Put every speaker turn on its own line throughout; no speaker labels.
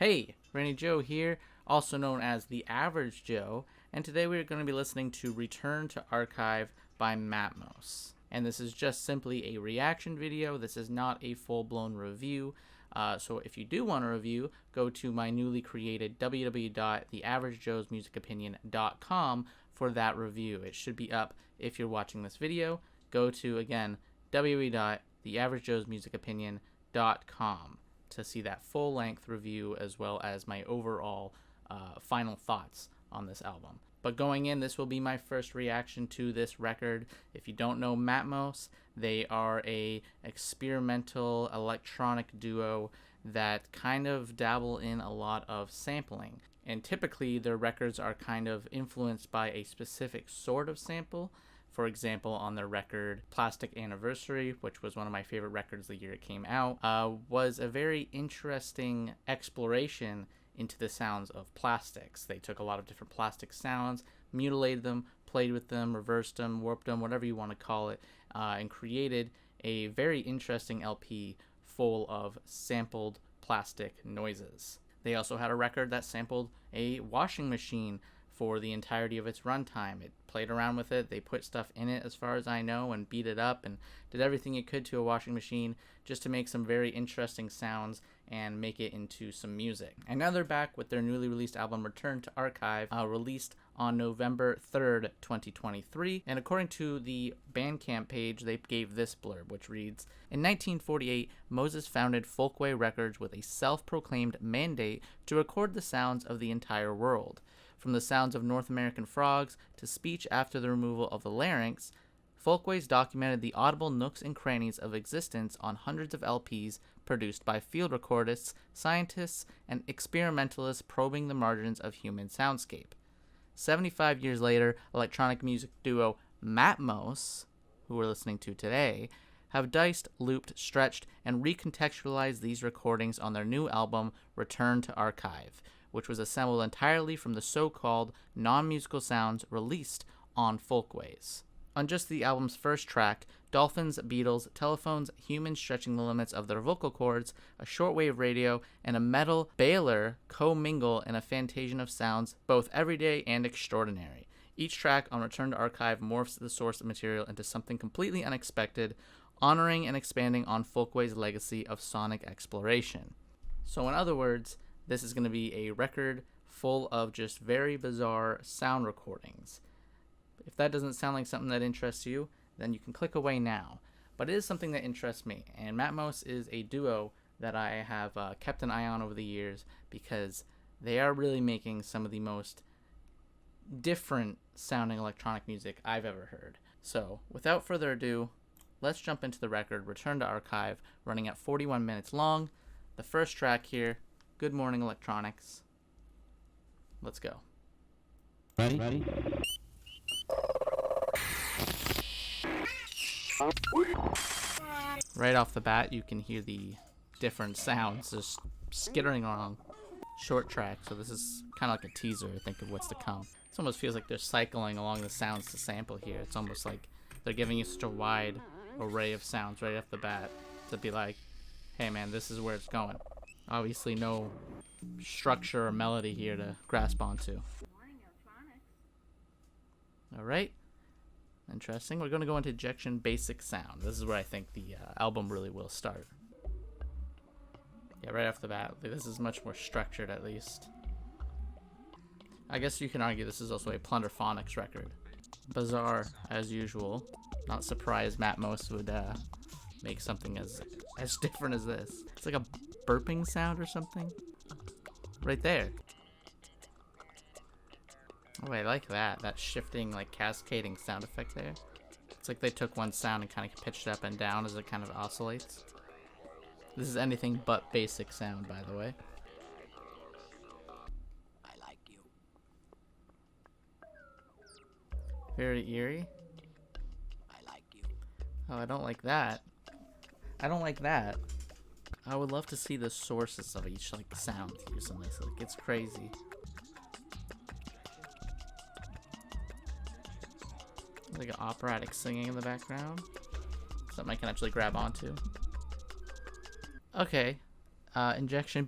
Hey, Rainy Joe here, also known as The Average Joe, and today we're going to be listening to Return to Archive by Matmos. And this is just simply a reaction video. This is not a full-blown review. So if you do want a review, go to my newly created www.theaveragejoesmusicopinion.com for that review. It should be up if you're watching this video. Go to, again, www.theaveragejoesmusicopinion.com to see that full-length review as well as my overall final thoughts on this album. But going in, this will be my first reaction to this record. If you don't know Matmos, they are a experimental electronic duo that kind of dabble in a lot of sampling. And typically their records are kind of influenced by a specific sort of sample. For example, on their record Plastic Anniversary, which was one of my favorite records the year it came out, was a very interesting exploration into the sounds of plastics. They took a lot of different plastic sounds, mutilated them, played with them, reversed them, warped them, whatever you want to call it, and created a very interesting LP full of sampled plastic noises. They also had a record that sampled a washing machine for the entirety of its runtime. It played around with it. They put stuff in it, as far as I know, and beat it up and did everything it could to a washing machine just to make some very interesting sounds and make it into some music. And now they're back with their newly released album Return to Archive, released on November 3rd, 2023. And according to the Bandcamp page, they gave this blurb, which reads, "In 1948, Moses founded Folkway Records with a self-proclaimed mandate to record the sounds of the entire world. From the sounds of North American frogs to speech after the removal of the larynx, Folkways documented the audible nooks and crannies of existence on hundreds of LPs produced by field recordists, scientists, and experimentalists probing the margins of human soundscape. 75 years later, electronic music duo Matmos, who we're listening to today, have diced, looped, stretched, and recontextualized these recordings on their new album Return to Archive, which was assembled entirely from the so-called non-musical sounds released on Folkways. On just the album's first track, dolphins, beetles, telephones, humans stretching the limits of their vocal cords, a shortwave radio, and a metal baler co-mingle in a fantasion of sounds both everyday and extraordinary. Each track on Return to Archive morphs the source material into something completely unexpected, honoring and expanding on Folkway's legacy of sonic exploration." So in other words, this is going to be a record full of just very bizarre sound recordings. If that doesn't sound like something that interests you, then you can click away now. But it is something that interests me, and Matmos is a duo that I have kept an eye on over the years because they are really making some of the most different sounding electronic music I've ever heard. So, without further ado, let's jump into the record Return to Archive, running at 41 minutes long. The first track here, Good Morning Electronics. Let's go.
Ready?
Right off the bat, you can hear the different sounds just skittering along. Short track, so this is kind of like a teaser, I think, of what's to come. It almost feels like they're cycling along the sounds to sample here. It's almost like they're giving you such a wide array of sounds right off the bat to be like, hey man, this is where it's going. Obviously no structure or melody here to grasp onto. Alright. Interesting. We're going to go into ejection basic sound. This is where I think the album really will start. Yeah, right off the bat. This is much more structured, at least. I guess you can argue this is also a Plunderphonics record. Bizarre, as usual. Not surprised Matmos would make something as different as this. It's like a burping sound or something. Right there. Oh, I like that. That shifting, like, cascading sound effect there. It's like they took one sound and kind of pitched it up and down as it kind of oscillates. This is anything but basic sound, by the way.
I like you.
Very eerie.
I like you.
Oh, I don't like that. I don't like that. I would love to see the sources of each, like, sound used in this. Like, it's crazy. Like an operatic singing in the background. Something I can actually grab onto. Okay. Injection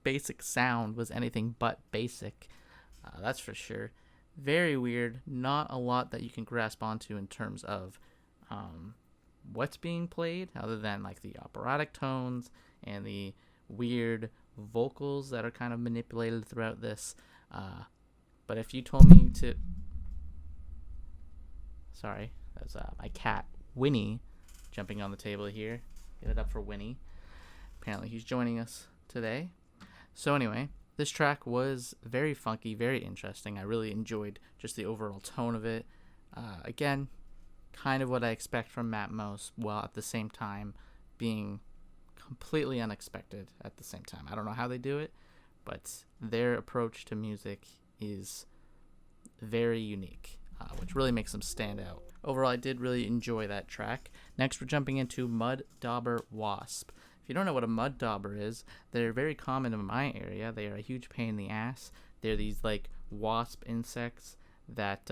basic sound was anything but basic. That's for sure. Very weird. Not a lot that you can grasp onto in terms of what's being played, other than like the operatic tones and the weird vocals that are kind of manipulated throughout this. But if you told me to... Sorry, that's my cat, Winnie, jumping on the table here. Give it up for Winnie. Apparently he's joining us today. So anyway, this track was very funky, very interesting. I really enjoyed just the overall tone of it. Again, kind of what I expect from Matmos, while at the same time being completely unexpected at the same time. I don't know how they do it, but their approach to music is very unique, which really makes them stand out. Overall, I did really enjoy that track. Next, we're jumping into Mud-Dauber Wasp. If you don't know what a Mud-Dauber is, they're very common in my area. They are a huge pain in the ass. They're these like wasp insects that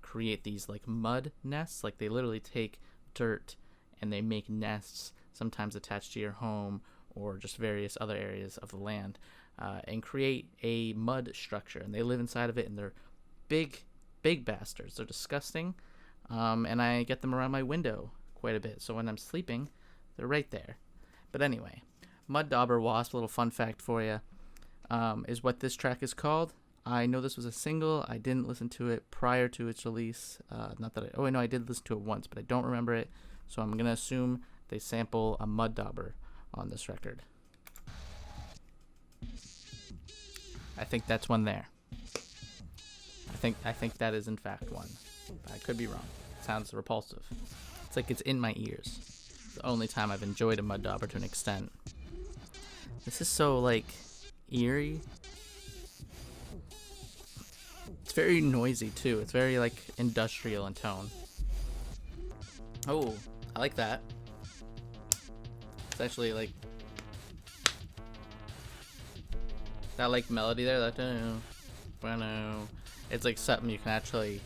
create these like mud nests. Like they literally take dirt and they make nests, sometimes attached to your home or just various other areas of the land, and create a mud structure. And they live inside of it, and they're big bastards. They're disgusting, and I get them around my window quite a bit. So when I'm sleeping, they're right there. But anyway, Mud-Dauber Wasp, a little fun fact for you, is what this track is called. I know this was a single. I didn't listen to it prior to its release. I did listen to it once, but I don't remember it. So I'm going to assume they sample a Mud-Dauber on this record. I think that's one there. I think that is in fact one. I could be wrong. It sounds repulsive. It's like it's in my ears. It's the only time I've enjoyed a Mud-Dauber to an extent. This is so like eerie. It's very noisy too. It's very like industrial in tone. Oh, I like that. It's actually like that like melody there. That it's like something you can actually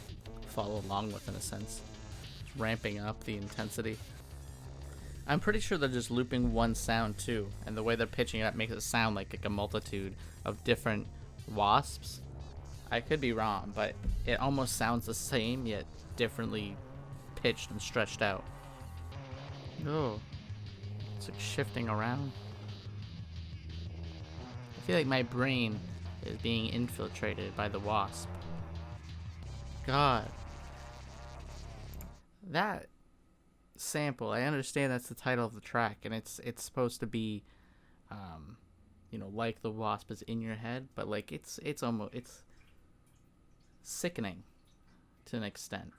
follow along with in a sense. It's ramping up the intensity. I'm pretty sure they're just looping one sound too, and the way they're pitching it up makes it sound like a multitude of different wasps. I could be wrong, but it almost sounds the same yet differently pitched and stretched out. Oh, it's like shifting around. I feel like my brain is being infiltrated by the wasp. God. That sample, I understand that's the title of the track, and it's supposed to be like the wasp is in your head, but like it's sickening to an extent.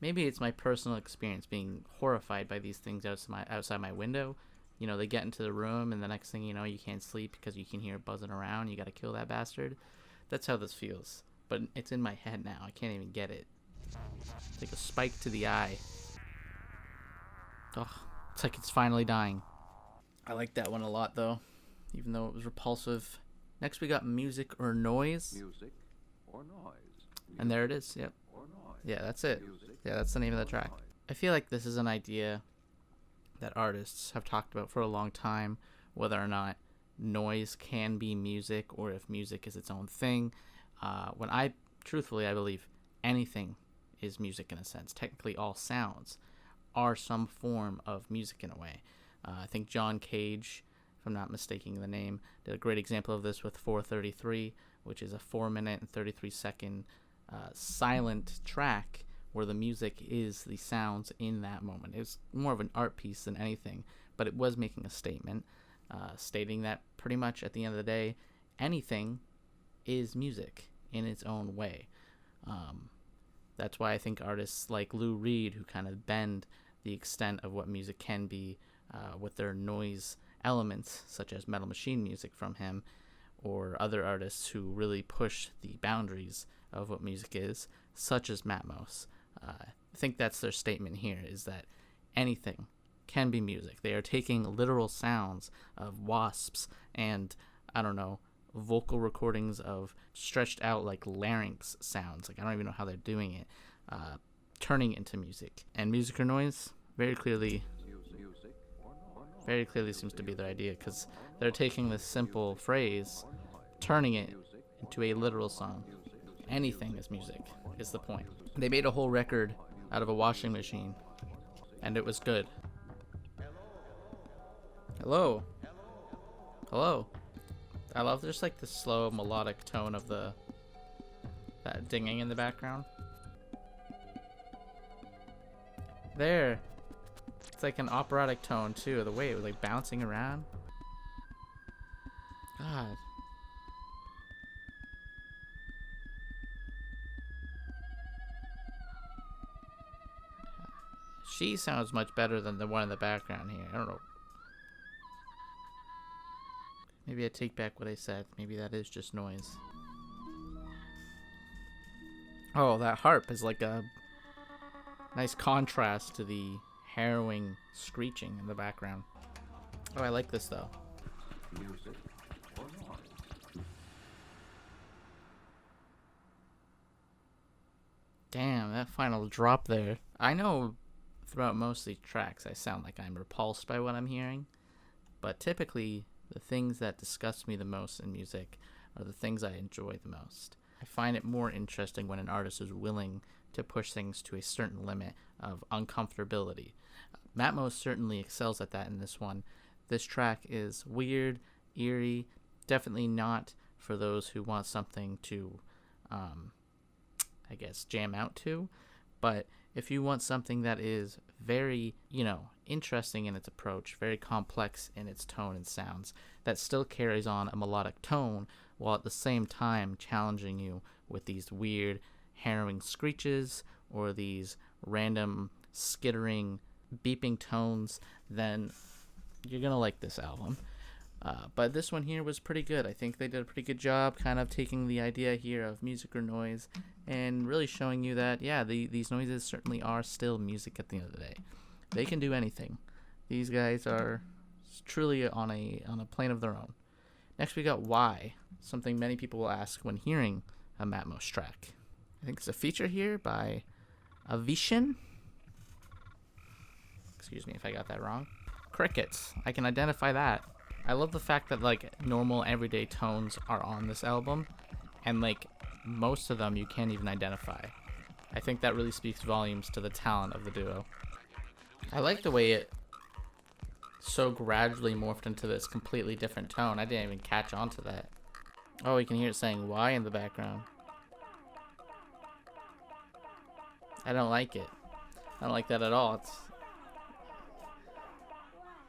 Maybe it's my personal experience being horrified by these things outside my window. They get into the room, and the next thing you know, you can't sleep because you can hear it buzzing around. You got to kill that bastard. That's how this feels. But it's in my head now. I can't even get it. It's like a spike to the eye. Ugh, it's like it's finally dying. I like that one a lot, though, even though it was repulsive. Next, we got Music or Noise.
Music or noise.
And there it is. Yep.
Or noise.
Yeah, that's it.
Music
Yeah, that's the name of the track.
noise.
I feel like this is an idea that artists have talked about for a long time, whether or not noise can be music or if music is its own thing. When I believe anything is music in a sense. Technically, all sounds are some form of music in a way. I think John Cage, if I'm not mistaking the name, did a great example of this with 433, which is a 4-minute and 33-second silent track where the music is the sounds in that moment. It was more of an art piece than anything, but it was making a statement, stating that pretty much at the end of the day, anything is music in its own way. That's why I think artists like Lou Reed, who kind of bend the extent of what music can be with their noise elements, such as Metal Machine music from him, or other artists who really push the boundaries of what music is, such as Matmos. I think that's their statement here, is that anything can be music. They are taking literal sounds of wasps and, vocal recordings of stretched out like larynx sounds. Like I don't even know how they're doing it, turning into music. And Music or Noise, very clearly Very clearly seems to be their idea, because they're taking this simple phrase, turning it into a literal song. Anything is music, is the point. They made a whole record out of a washing machine, and it was good. Hello. Hello. I love just like the slow melodic tone of that dinging in the background. There. It's like an operatic tone too, the way it was like bouncing around. God. She sounds much better than the one in the background here. I don't know. Maybe I take back what I said. Maybe that is just noise. Oh, that harp is like a nice contrast to the harrowing screeching in the background. Oh, I like this though.
Music or noise?
Damn, that final drop there. I know throughout most of these tracks I sound like I'm repulsed by what I'm hearing, but typically the things that disgust me the most in music are the things I enjoy the most. I find it more interesting when an artist is willing to push things to a certain limit of uncomfortability. Matmos certainly excels at that in this one. This track is weird, eerie, definitely not for those who want something to, I guess, jam out to. But if you want something that is very, interesting in its approach, very complex in its tone and sounds, that still carries on a melodic tone, while at the same time challenging you with these weird, harrowing screeches or these random skittering, beeping tones, then you're gonna like this album. But this one here was pretty good. I think they did a pretty good job kind of taking the idea here of music or noise and really showing you that, yeah, these noises certainly are still music at the end of the day. They can do anything. These guys are truly on a plane of their own. Next we got Why, something many people will ask when hearing a Matmos track. I think it's a feature here by Avishin. Excuse me if I got that wrong. Crickets. I can identify that. I love the fact that like normal everyday tones are on this album, and like most of them you can't even identify. I think that really speaks volumes to the talent of the duo. I like the way it so gradually morphed into this completely different tone. I didn't even catch on to that. Oh, you can hear it saying why in the background. I don't like it. I don't like that at all. It's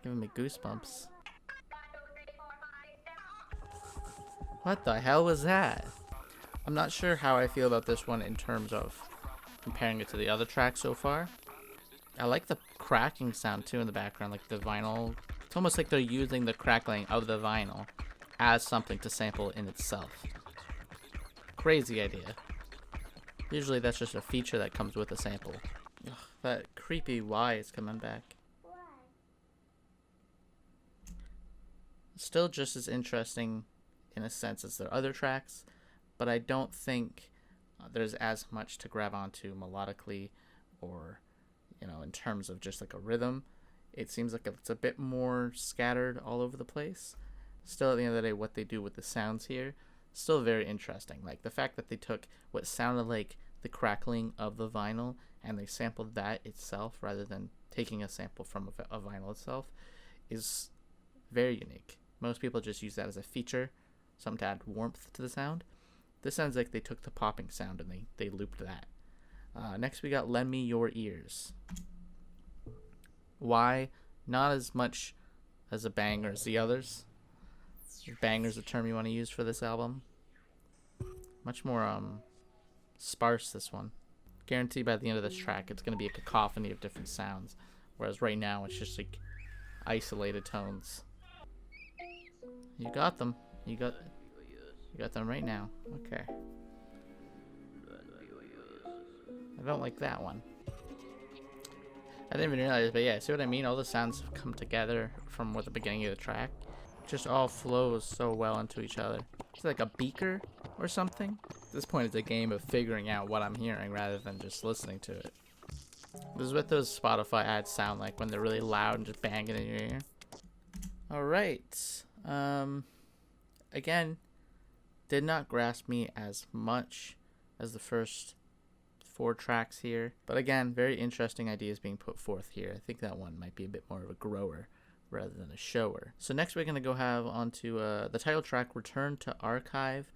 giving me goosebumps. What the hell was that? I'm not sure how I feel about this one in terms of comparing it to the other tracks so far. I like the cracking sound too in the background, like the vinyl. It's almost like they're using the crackling of the vinyl as something to sample in itself. Crazy idea. Usually that's just a feature that comes with a sample. Ugh, that creepy why is coming back. Still just as interesting in a sense as their other tracks, but I don't think there's as much to grab onto melodically or, in terms of just like a rhythm. It seems like it's a bit more scattered all over the place. Still, at the end of the day, what they do with the sounds here, still very interesting. Like the fact that they took what sounded like the crackling of the vinyl and they sampled that itself rather than taking a sample from a vinyl itself is very unique. Most people just use that as a feature, something to add warmth to the sound. This sounds like they took the popping sound and they looped that. Next we got Lend Me Your Ears. Why? Not as much as a banger as the others. Banger's the term you want to use for this album. Much more sparse, this one. Guaranteed by the end of this track it's going to be a cacophony of different sounds, whereas right now it's just like isolated tones. You got them. You got them right now. Okay. I don't like that one. I didn't even realize, but yeah, see what I mean? All the sounds have come together from the beginning of the track. It just all flows so well into each other. It's like a beaker or something. At this point, it's a game of figuring out what I'm hearing rather than just listening to it. This is what those Spotify ads sound like when they're really loud and just banging in your ear. All right. Again, did not grasp me as much as the first 4 tracks here. But again, very interesting ideas being put forth here. I think that one might be a bit more of a grower rather than a shower. So next we're going to go have onto the title track, Return to Archive.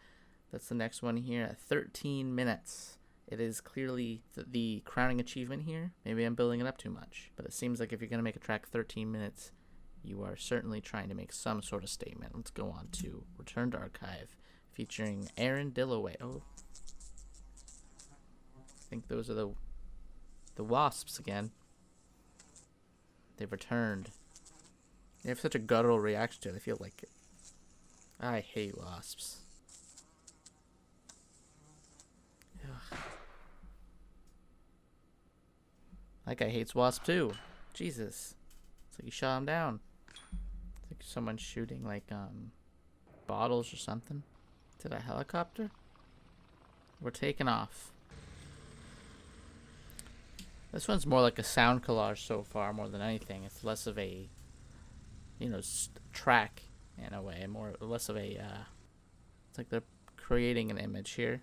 That's the next one here at 13 minutes. It is clearly the crowning achievement here. Maybe I'm building it up too much. But it seems like if you're going to make a track 13 minutes, you are certainly trying to make some sort of statement. Let's go on to Return to Archive, featuring Aaron Dillaway. Oh, I think those are the Wasps again. They've returned. They have such a guttural reaction to it. I feel like it. I hate Wasps. Ugh. That guy hates Wasp too. Jesus. It's like he shot him down. It's like someone's shooting like bottles or something. Is it a helicopter? We're taking off. This one's more like a sound collage so far more than anything. It's less of a, track in a way. Less of a, it's like they're creating an image here.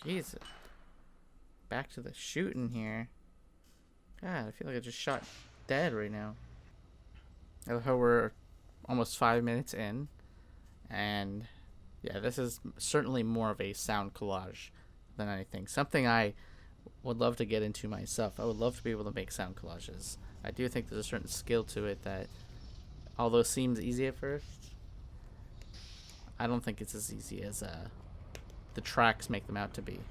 Jesus. Back to the shooting here. God, I feel like I just shot dead right now. I love how we're almost 5 minutes in. And yeah, this is certainly more of a sound collage than anything. Something I would love to get into myself. I would love to be able to make sound collages. I do think there's a certain skill to it that, although seems easy at first, I don't think it's as easy as the tracks make them out to be.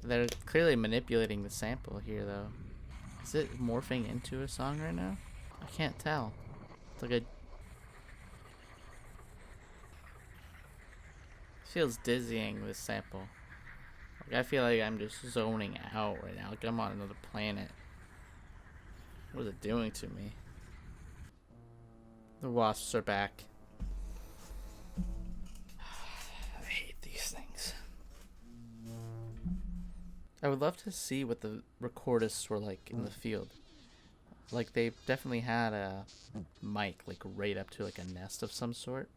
They're clearly manipulating the sample here, though. Is it morphing into a song right now? I can't tell. It's like a... It feels dizzying, this sample. Like, I feel like I'm just zoning out right now. Like I'm on another planet. What is it doing to me? The Wasps are back. I hate these things. I would love to see what the recordists were like in the field. Like, they definitely had a mic, like, right up to, like, a nest of some sort.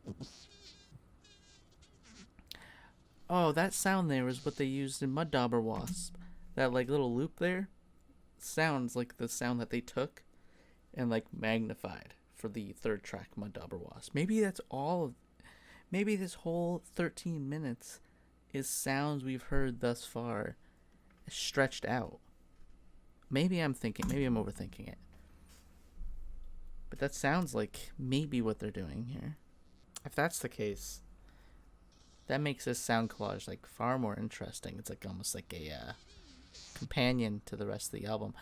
Oh, that sound there is what they used in Mud-Dauber Wasp. That, like, little loop there sounds like the sound that they took and, like, magnified for the third track, Mud-Dauber Wasp. Maybe that's all of... Maybe this whole 13 minutes is sounds we've heard thus far stretched out. Maybe I'm overthinking it. But that sounds like maybe what they're doing here. If that's the case, that makes this sound collage like far more interesting. It's like almost like a companion to the rest of the album.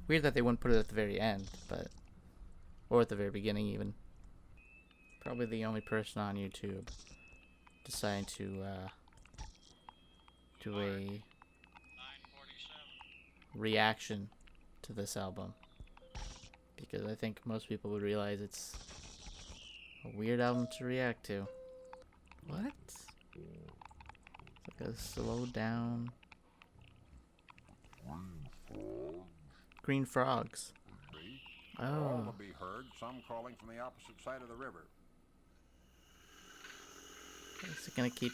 Weird that they wouldn't put it at the very end, or at the very beginning even. Probably the only person on YouTube deciding to do a reaction to this album, because I think most people would realize it's a weird album to react to. What? It's like a slow down. Green frogs.
All
Oh.
to be heard, some calling from the opposite side of the river.
Is it gonna keep...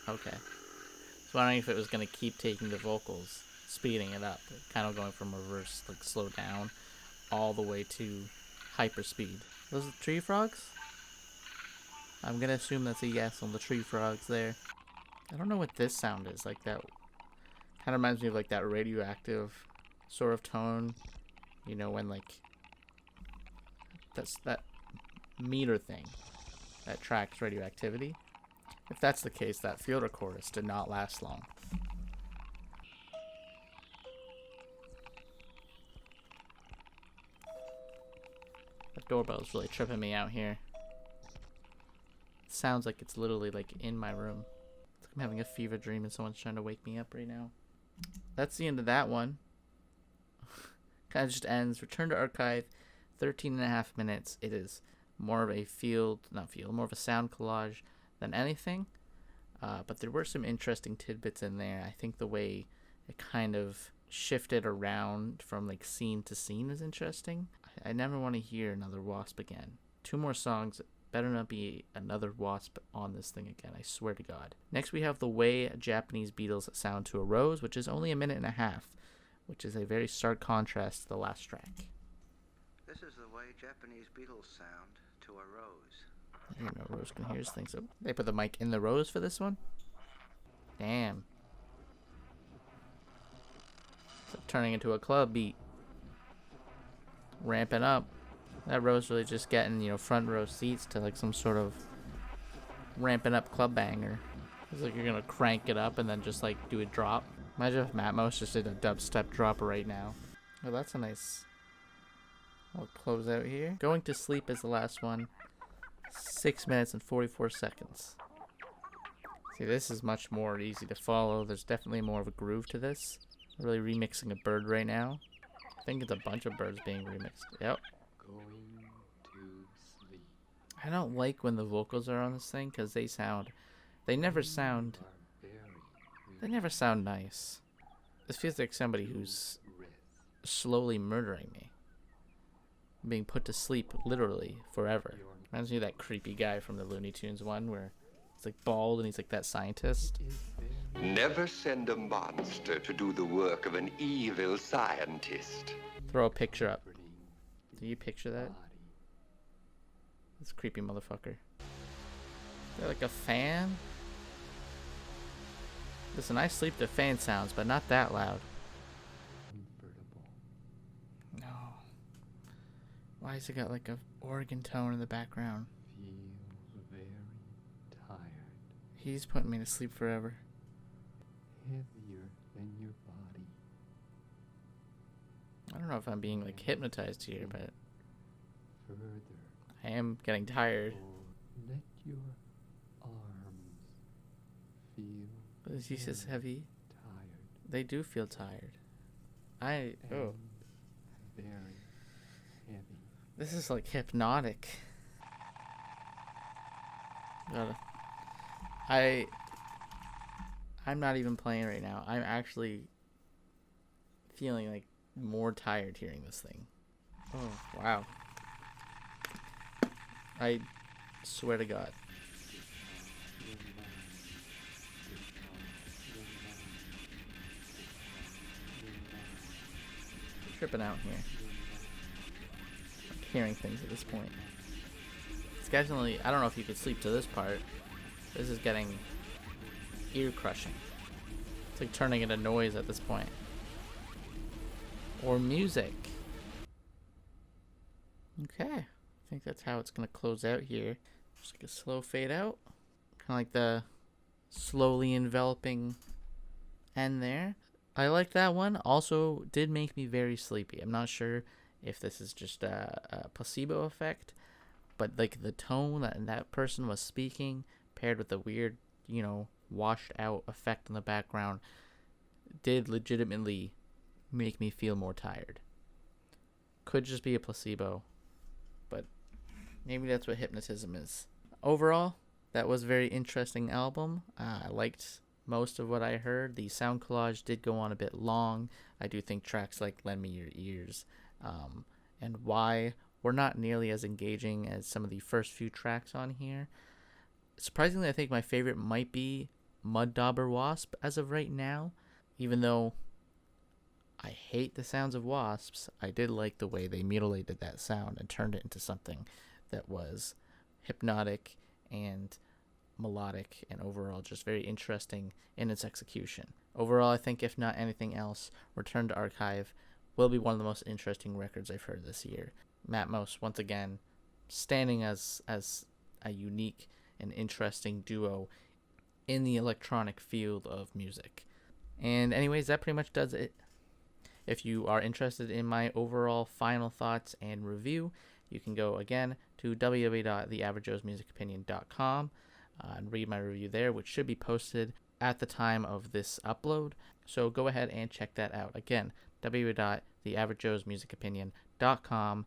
Okay. I was wondering if it was gonna keep taking the vocals, speeding it up, kind of going from reverse, like slow down, all the way to hyper speed. Those are tree frogs? I'm gonna assume that's a yes on the tree frogs there. I don't know what this sound is. Like, that kind of reminds me of like that radioactive sort of tone. You know, when like that's that meter thing that tracks radioactivity. If that's the case, that field recordist did not last long. That doorbell's really tripping me out here. It sounds like it's literally like in my room. It's like I'm having a fever dream and someone's trying to wake me up right now. That's the end of that one. Kind of just ends. Return to archive. 13.5 minutes. It is more of a more of a sound collage than anything. But there were some interesting tidbits in there. I think the way it kind of shifted around from like scene to scene is interesting. I never want to hear another Wasp again. 2 more songs. Better not be another Wasp on this thing again, I swear to God. Next we have The Way Japanese Beetles Sound to a Rose, which is only 1.5 minutes, which is a very stark contrast to the last track.
This is the way Japanese beetles sound to a rose.
I didn't know Rose can hear things. So they put the mic in the rose for this one? Damn. It's turning into a club beat. Ramping up. That Rose really just getting, front row seats to like some sort of ramping up club banger. It's like you're gonna crank it up and then just like do a drop. Imagine if Matmos just did a dubstep drop right now. Oh, that's a nice. I'll close out here. Going to Sleep is the last one. 6 minutes and 44 seconds. See, this is much more easy to follow. There's definitely more of a groove to this. I'm really remixing a bird right now. I think it's a bunch of birds being remixed. Yep.
Going to sleep.
I don't like when the vocals are on this thing because they never sound nice. This feels like somebody who's slowly murdering me. Being put to sleep literally forever. Reminds me of that creepy guy from the Looney Tunes one where he's like bald and he's like that scientist.
Never send a monster to do the work of an evil scientist.
Throw a picture up. Do you picture that? This creepy motherfucker. Is that like a fan? Listen, I sleep to fan sounds, but not that loud. No. Why has it got like a organ tone in the background?
Feels very tired.
He's putting me to sleep forever.
Heavier than your body.
I don't know if I'm being like hypnotized here, but
Further.
I am getting tired.
Let your arms feel.
Is he says heavy?
Tired.
They do feel tired. Oh.
Very heavy.
This is like hypnotic. I'm not even playing right now. I'm actually feeling like more tired hearing this thing. Oh, wow. I swear to God. Tripping out here. I'm hearing things at this point. It's definitely, I don't know if you could sleep to this part. This is getting ear crushing. It's like turning into noise at this point. Or music. Okay. I think that's how it's going to close out here. Just like a slow fade out. Kind of like the slowly enveloping end there. I like that one. Also did make me very sleepy. I'm not sure if this is just a placebo effect, but like the tone that person was speaking paired with the weird, washed out effect in the background did legitimately make me feel more tired. Could just be a placebo, but maybe that's what hypnotism is. Overall, that was a very interesting album. I liked most of what I heard. The sound collage did go on a bit long. I do think tracks like Lend Me Your Ears and Why were not nearly as engaging as some of the first few tracks on here. Surprisingly, I think my favorite might be Mud-Dauber Wasp as of right now. Even though I hate the sounds of wasps, I did like the way they mutilated that sound and turned it into something that was hypnotic and melodic and overall just very interesting in its execution. Overall, I think if not anything else, Return to Archive will be one of the most interesting records I've heard this year. Matmos, once again, standing as a unique and interesting duo in the electronic field of music. And anyways, that pretty much does it. If you are interested in my overall final thoughts and review, you can go again to www.theaveragejoesmusicopinion.com and read my review there, which should be posted at the time of this upload. So go ahead and check that out. Again, www.theaveragejoesmusicopinion.com.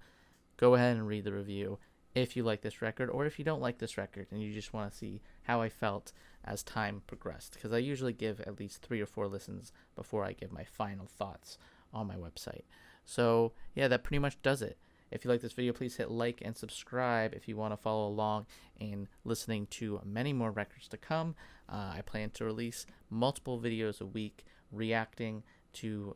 Go ahead and read the review if you like this record, or if you don't like this record and you just want to see how I felt as time progressed, because I usually give at least 3 or 4 listens before I give my final thoughts on my website. So yeah, that pretty much does it. If you like this video, please hit like and subscribe if you want to follow along in listening to many more records to come. I plan to release multiple videos a week reacting to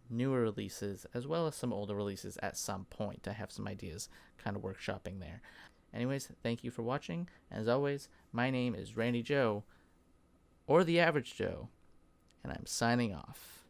newer releases as well as some older releases at some point. I have some ideas kind of workshopping there. Anyways, thank you for watching. As always, my name is Randy Joe, or the Average Joe, and I'm signing off.